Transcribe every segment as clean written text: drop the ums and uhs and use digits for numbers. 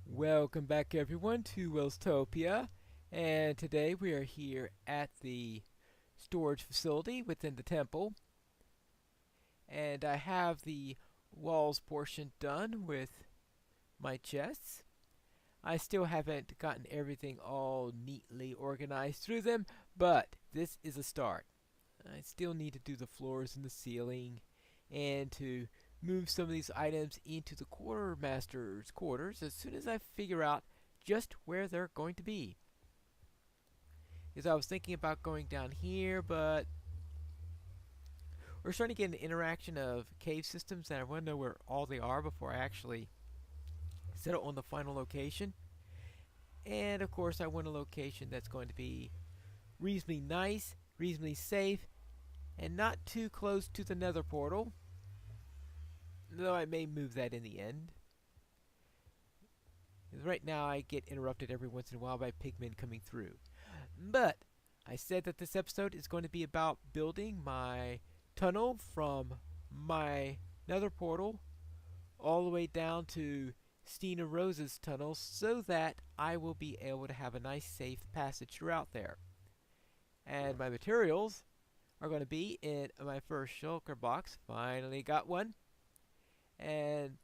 Welcome back everyone to Welstopia, and today we are here at the storage facility within the temple, and I have the walls portion done with my chests. I still haven't gotten everything all neatly organized through them, but this is a start. I still need to do the floors and the ceiling, and to move some of these items into the quartermaster's quarters as soon as I figure out just where they're going to be. Because I was thinking about going down here, but we're starting to get an interaction of cave systems, and I want to know where all they are before I actually settle on the final location. And of course, I want a location that's going to be reasonably nice, reasonably safe, and not too close to the Nether portal, though I may move that in the end. Right now I get interrupted every once in a while by pigmen coming through. But I said that this episode is going to be about building my tunnel from my Nether portal all the way down to Stina Rose's tunnel so that I will be able to have a nice safe passage throughout there. And my materials are going to be in my first shulker box. Finally got one. And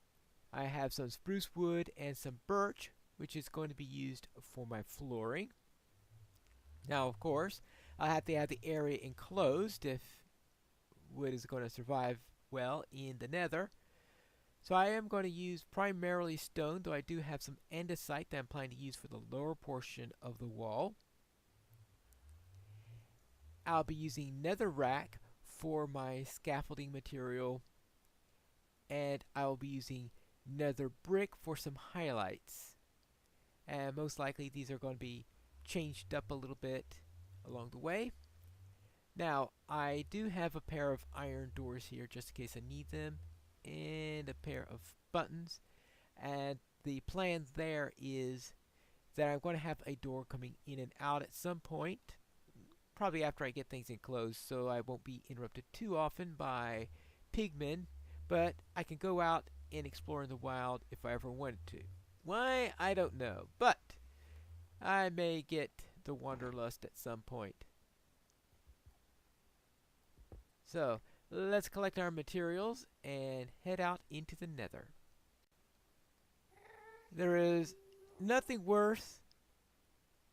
I have some spruce wood and some birch, which is going to be used for my flooring. Now, of course, I have to have the area enclosed if wood is going to survive well in the nether. So I am going to use primarily stone, though I do have some andesite that I'm planning to use for the lower portion of the wall. I'll be using netherrack for my scaffolding material, and I will be using nether brick for some highlights. And most likely these are going to be changed up a little bit along the way. Now, I do have a pair of iron doors here just in case I need them, and a pair of buttons. And the plan there is that I'm going to have a door coming in and out at some point, probably after I get things enclosed, so I won't be interrupted too often by pigmen, but I can go out and explore in the wild if I ever wanted to. Why? I don't know, but I may get the wanderlust at some point. So, let's collect our materials and head out into the nether. There is nothing worse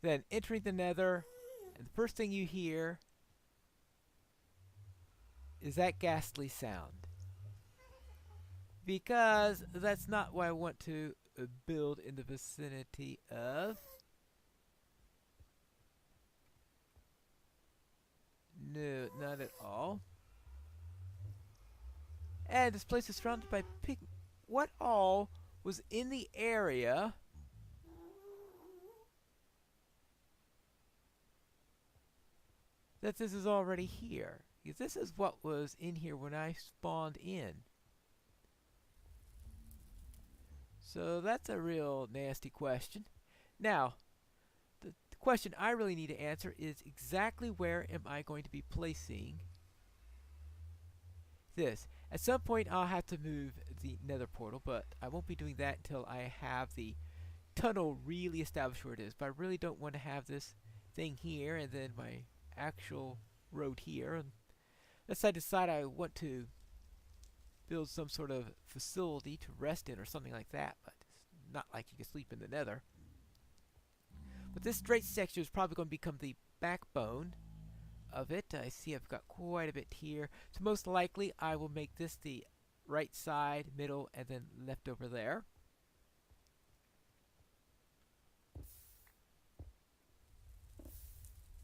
than entering the nether, and the first thing you hear is that ghastly sound. Because that's not what I want to build in the vicinity of. No, not at all. And this place is surrounded by pig. What all was in the area that this is already here? Because this is what was in here when I spawned in. So that's a real nasty question. Now, the question I really need to answer is exactly where am I going to be placing this? At some point I'll have to move the nether portal, but I won't be doing that until I have the tunnel really established where it is. But I really don't want to have this thing here and then my actual road here. Unless I decide I want to build some sort of facility to rest in or something like that, but it's not like you can sleep in the nether. But this straight section is probably going to become the backbone of it. I see I've got quite a bit here, so most likely I will make this the right side, middle, and then left over there.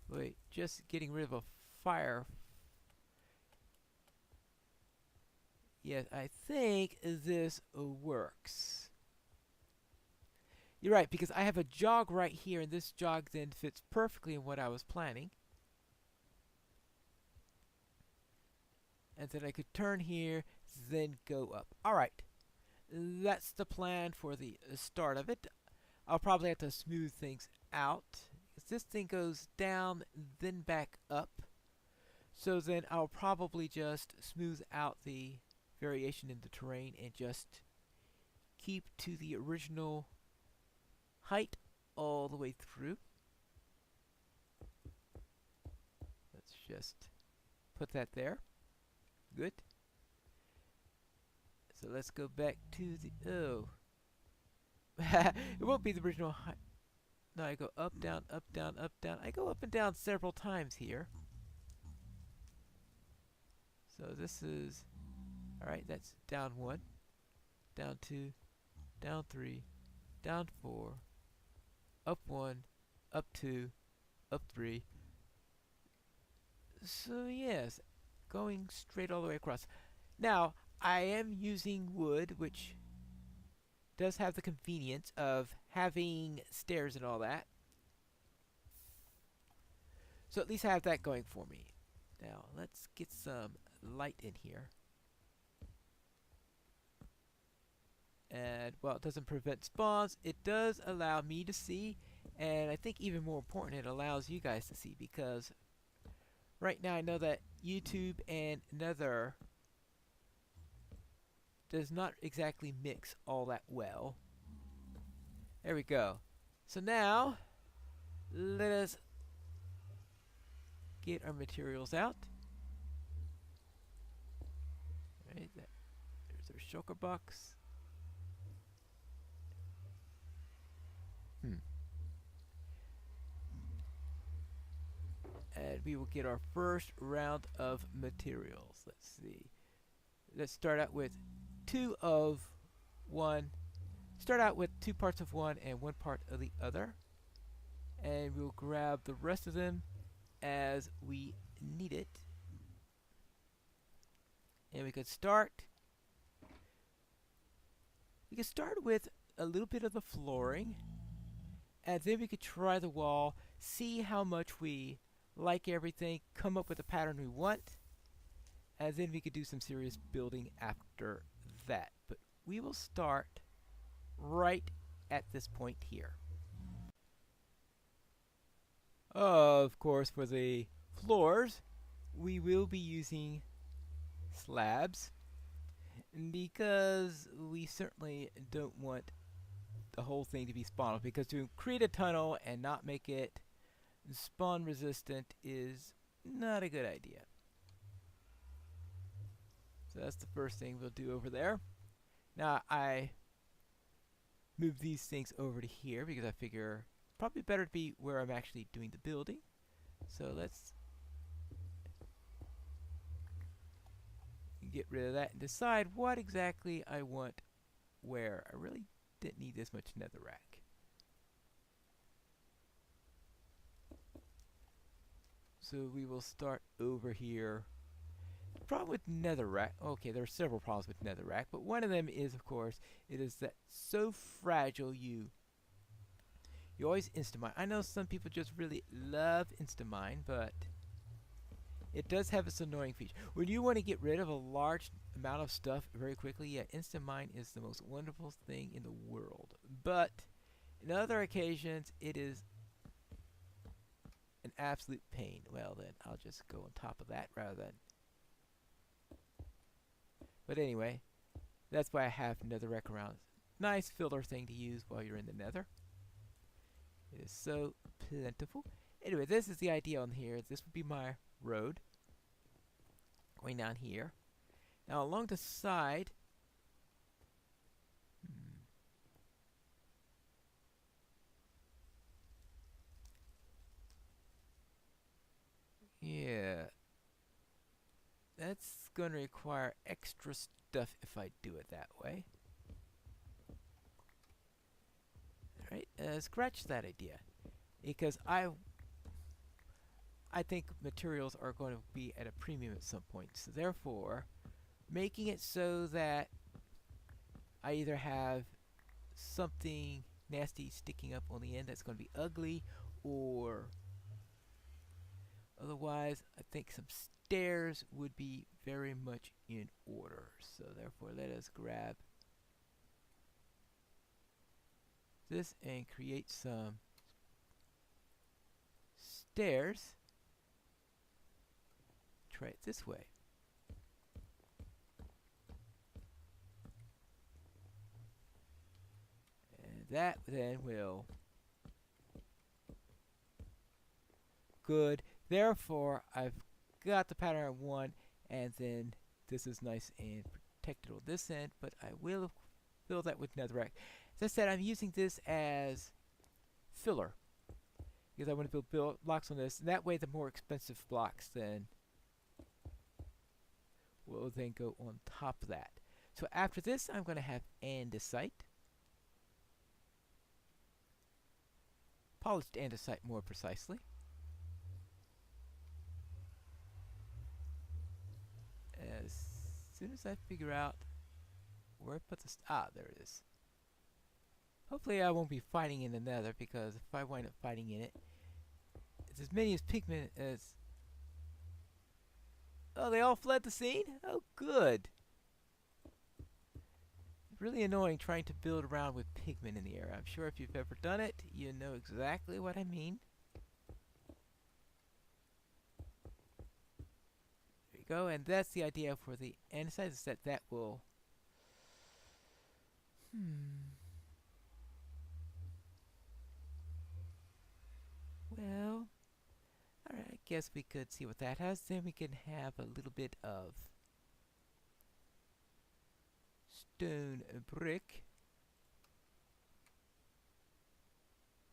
Wait, just getting rid of a fire. Yes, I think this works. You're right, because I have a jog right here, and this jog then fits perfectly in what I was planning. And then I could turn here, then go up. Alright, that's the plan for the start of it. I'll probably have to smooth things out. Because this thing goes down, then back up. So then I'll probably just smooth out the variation in the terrain and just keep to the original height all the way through. Let's just put that there. Good. So let's go back to the, oh. It won't be the original height. No, I go up, down, up, down, up, down. I go up and down several times here. So this is, alright, that's down 1, down 2, down 3, down 4, up 1, up 2, up 3. So yes, going straight all the way across. Now, I am using wood, which does have the convenience of having stairs and all that. So at least I have that going for me. Now, let's get some light in here. And, well, it doesn't prevent spawns. It does allow me to see, and I think even more important, it allows you guys to see, because right now I know that YouTube and Nether does not exactly mix all that well. There we go. So now, let us get our materials out. Right, there's our shulker box. And we will get our first round of materials. Let's see. Let's start out with 2 of one. Start out with 2 parts of one and 1 part of the other. And we'll grab the rest of them as we need it. And we could start. We could start with a little bit of the flooring. And then we could try the wall, see how much we like everything, come up with a pattern we want, and then we could do some serious building after that. But we will start right at this point here. Of course, for the floors, we will be using slabs, because we certainly don't want the whole thing to be spawnable, because to create a tunnel and not make it spawn resistant is not a good idea. So that's the first thing we'll do over there. Now I move these things over to here because I figure probably better to be where I'm actually doing the building. So let's get rid of that and decide what exactly I want where. I really didn't need this much netherrack. So we will start over here. The problem with netherrack, okay, there are several problems with netherrack, but one of them is, of course, it is that so fragile you always insta-mine. I know some people just really love insta-mine, but it does have its annoying feature. When you want to get rid of a large amount of stuff very quickly, yeah, insta-mine is the most wonderful thing in the world. But in other occasions, it is an absolute pain. Well, then I'll just go on top of that rather than. But anyway, that's why I have netherrack around. Nice filler thing to use while you're in the nether. It is so plentiful. Anyway, this is the idea on here. This would be my road going down here. Now along the side, yeah, that's going to require extra stuff if I do it that way. Alright, scratch that idea, because I think materials are going to be at a premium at some point. So therefore, making it so that I either have something nasty sticking up on the end that's going to be ugly, or otherwise I think some stairs would be very much in order. So therefore, let us grab this and create some stairs. Try it this way. And that then will good. Therefore, I've got the pattern I want, and then this is nice and protected on this end, but I will fill that with netherrack. As I said, I'm using this as filler because I want to build blocks on this, and that way the more expensive blocks then will then go on top of that. So after this, I'm going to have andesite. Polished andesite, more precisely. As soon as I figure out where I put this... there it is. Hopefully I won't be fighting in the nether, because if I wind up fighting in it, it's as many as pigmen as... Oh, they all fled the scene? Oh, good. Really annoying trying to build around with pigmen in the air. I'm sure if you've ever done it, you know exactly what I mean. There you go, and that's the idea for the andesite, is that that will... Well, alright, I guess we could see what that has. Then we can have a little bit of stone brick.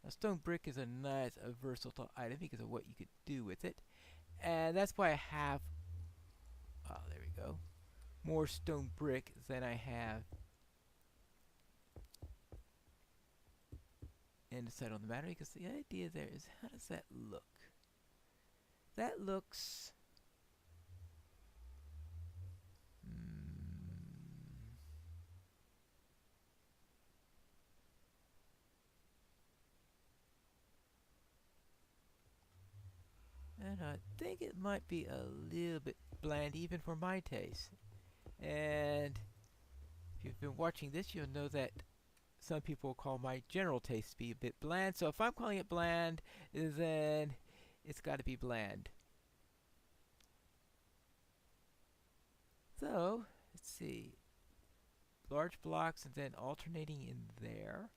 A stone brick is a nice, versatile item because of what you could do with it. And that's why I have, there we go, more stone brick than I have andesite on the battery, because the idea there is, how does that look? That looks... And I think it might be a little bit bland even for my taste. And if you've been watching this, you'll know that some people call my general taste to be a bit bland. So if I'm calling it bland, then it's got to be bland. So, let's see. Large blocks and then alternating in there.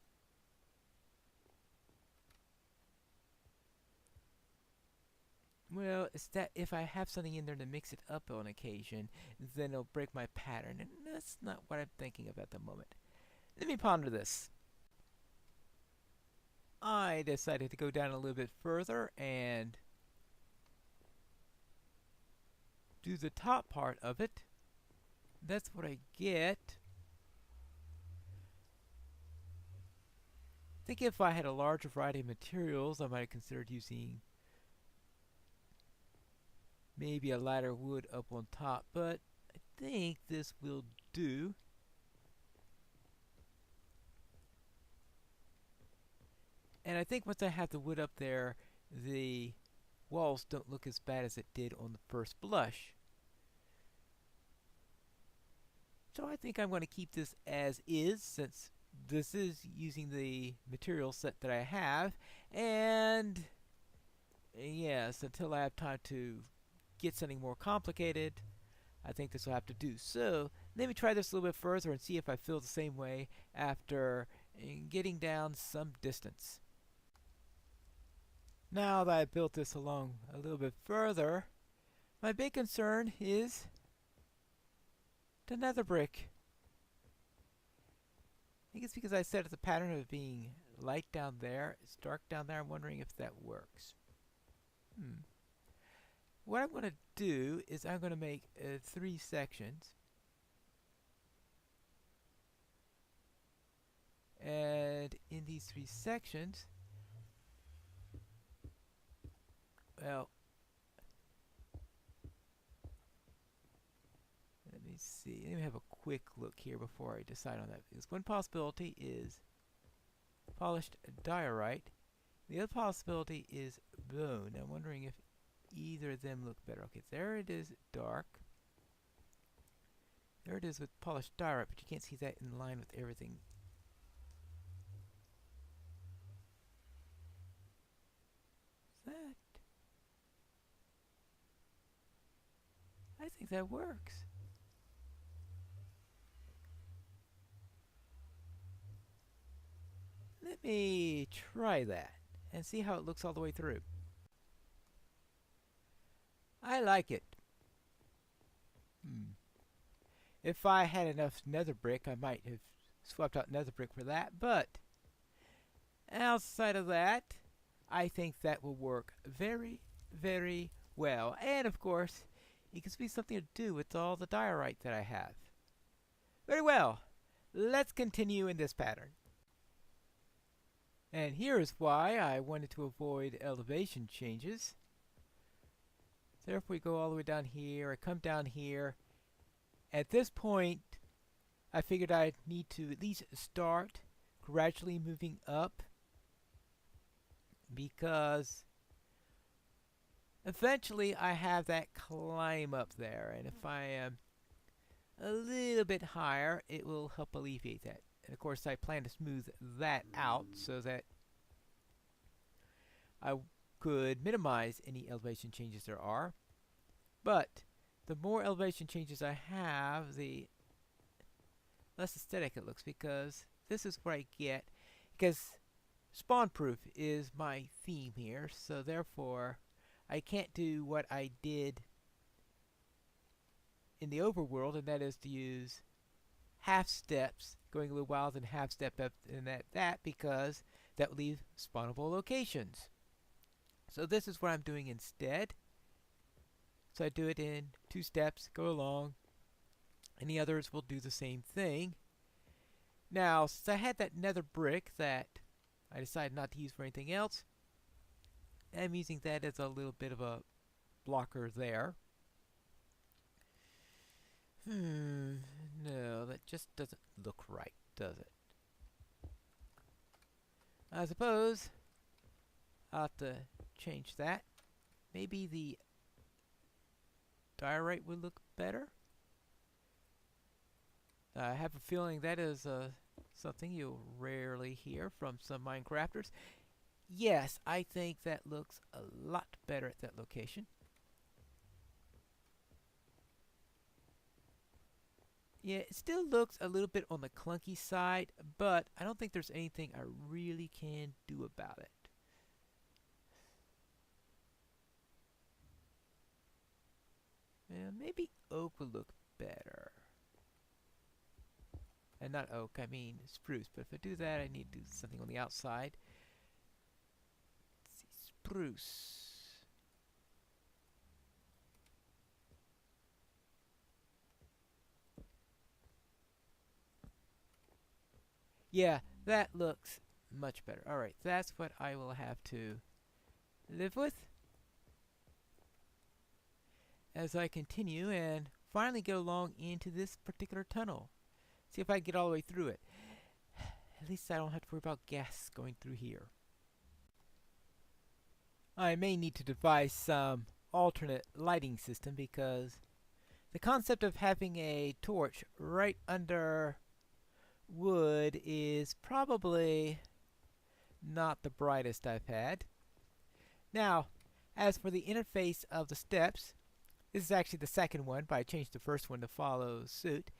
Well, it's that if I have something in there to mix it up on occasion, then it'll break my pattern, and that's not what I'm thinking of at the moment. Let me ponder this. I decided to go down a little bit further and do the top part of it. That's what I get. I think if I had a larger variety of materials, I might have considered using maybe a lighter wood up on top, but I think this will do. And I think once I have the wood up there, the walls don't look as bad as it did on the first blush. So I think I'm going to keep this as is, since this is using the material set that I have. And yes, until I have time to get something more complicated, I think this will have to do. So let me try this a little bit further and see if I feel the same way after getting down some distance. Now that I've built this along a little bit further, my big concern is the nether brick. I think it's because I set the pattern of being light down there, it's dark down there. I'm wondering if that works. What I'm going to do is I'm going to make 3 sections. And in these 3 sections, well, let me see. Let me have a quick look here before I decide on that. Because one possibility is polished diorite. The other possibility is bone. I'm wondering if either of them look better. Okay, there it is, dark. There it is with polished diorite, but you can't see that in line with everything. That, I think that works. Let me try that and see how it looks all the way through. I like it. If I had enough nether brick, I might have swapped out nether brick for that, but outside of that, I think that will work very, very well. And of course, it gives me something to do with all the diorite that I have. Very well. Let's continue in this pattern. And here is why I wanted to avoid elevation changes. So if we go all the way down here, I come down here. At this point, I figured I'd need to at least start gradually moving up, because eventually I have that climb up there, and if I am a little bit higher, it will help alleviate that. And of course, I plan to smooth that out so that I could minimize any elevation changes there are. But the more elevation changes I have, the less aesthetic it looks, because this is what I get. Because spawn proof is my theme here, so therefore I can't do what I did in the overworld, and that is to use half steps, going a little while, then half step up, and that because that would leave spawnable locations. So this is what I'm doing instead. So I do it in 2 steps, go along, and the others will do the same thing. Now, since I had that nether brick that I decided not to use for anything else, I'm using that as a little bit of a blocker there. No, that just doesn't look right, does it? I suppose I'll have to change that. Maybe the diorite would look better. I have a feeling that is something you'll rarely hear from some Minecrafters. Yes, I think that looks a lot better at that location. Yeah, it still looks a little bit on the clunky side, but I don't think there's anything I really can do about it. Yeah, maybe oak would look better. And not oak, I mean spruce. But if I do that, I need to do something on the outside. Let's see, spruce. Yeah, that looks much better. Alright, that's what I will have to live with as I continue and finally get along into this particular tunnel. See if I can get all the way through it. At least I don't have to worry about gas going through here. I may need to devise some alternate lighting system, because the concept of having a torch right under wood is probably not the brightest I've had. Now, as for the interface of the steps, this is actually the second one, but I changed the first one to follow suit.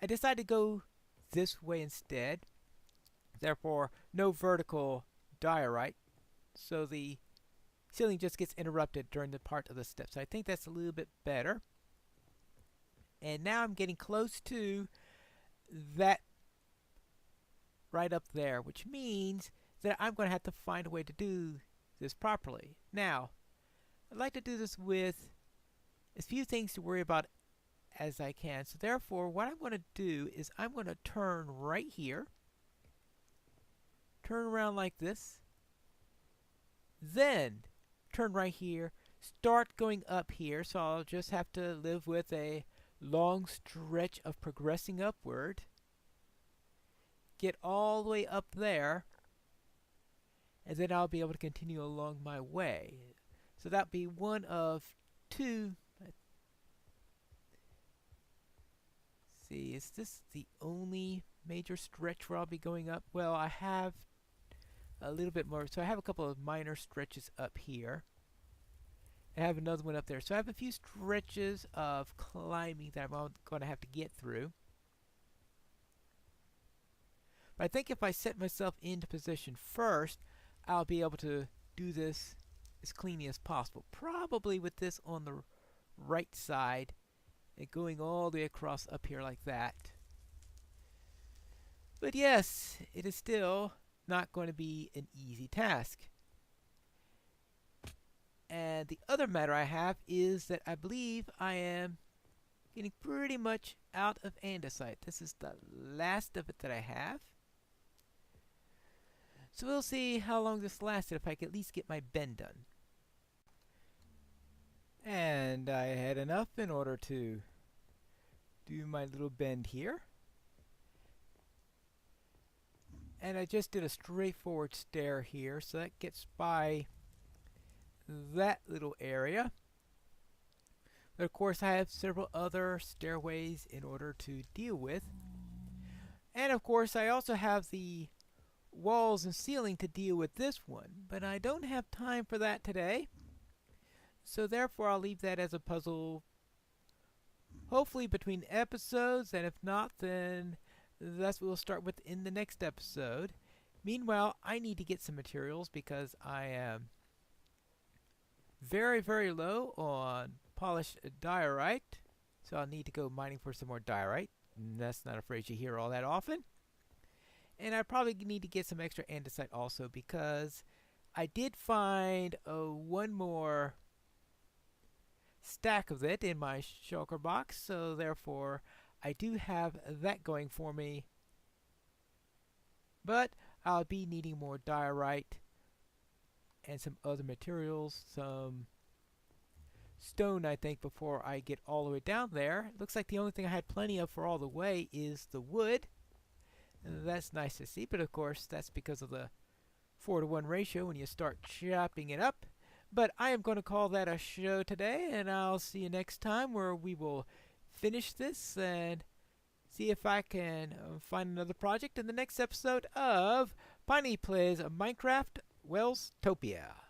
I decided to go this way instead. Therefore, no vertical diorite, so the ceiling just gets interrupted during the part of the steps. So I think that's a little bit better. And now I'm getting close to that right up there, which means that I'm going to have to find a way to do this properly. Now, I'd like to do this with as few things to worry about as I can. So therefore, what I'm going to do is I'm going to turn right here, turn around like this, then turn right here, start going up here. So I'll just have to live with a long stretch of progressing upward, get all the way up there, and then I'll be able to continue along my way. So that'll be one of two. See, is this the only major stretch where I'll be going up? Well, I have a little bit more. So I have a couple of minor stretches up here. I have another one up there. So I have a few stretches of climbing that I'm going to have to get through. But I think if I set myself into position first, I'll be able to do this as cleanly as possible. Probably with this on the right side and going all the way across up here like that. But yes, it is still not going to be an easy task. And the other matter I have is that I believe I am getting pretty much out of andesite. This is the last of it that I have. So we'll see how long this lasted if I can at least get my bend done. And I had enough in order to do my little bend here. And I just did a straightforward stair here, so that gets by that little area. But of course I have several other stairways in order to deal with. And of course I also have the walls and ceiling to deal with this one, but I don't have time for that today. So therefore I'll leave that as a puzzle, hopefully between episodes, and if not, then that's what we'll start with in the next episode. Meanwhile, I need to get some materials because I am very, very low on polished diorite. So I'll need to go mining for some more diorite. And that's not a phrase you hear all that often. And I probably need to get some extra andesite also because I did find one more stack of it in my shulker box. So therefore, I do have that going for me. But I'll be needing more diorite and some other materials, some stone, I think, before I get all the way down there. It looks like the only thing I had plenty of for all the way is the wood. And that's nice to see, but of course that's because of the 4-to-1 ratio when you start chopping it up. But I am going to call that a show today, and I'll see you next time where we will finish this and see if I can find another project in the next episode of Piney Plays Minecraft Welstopia.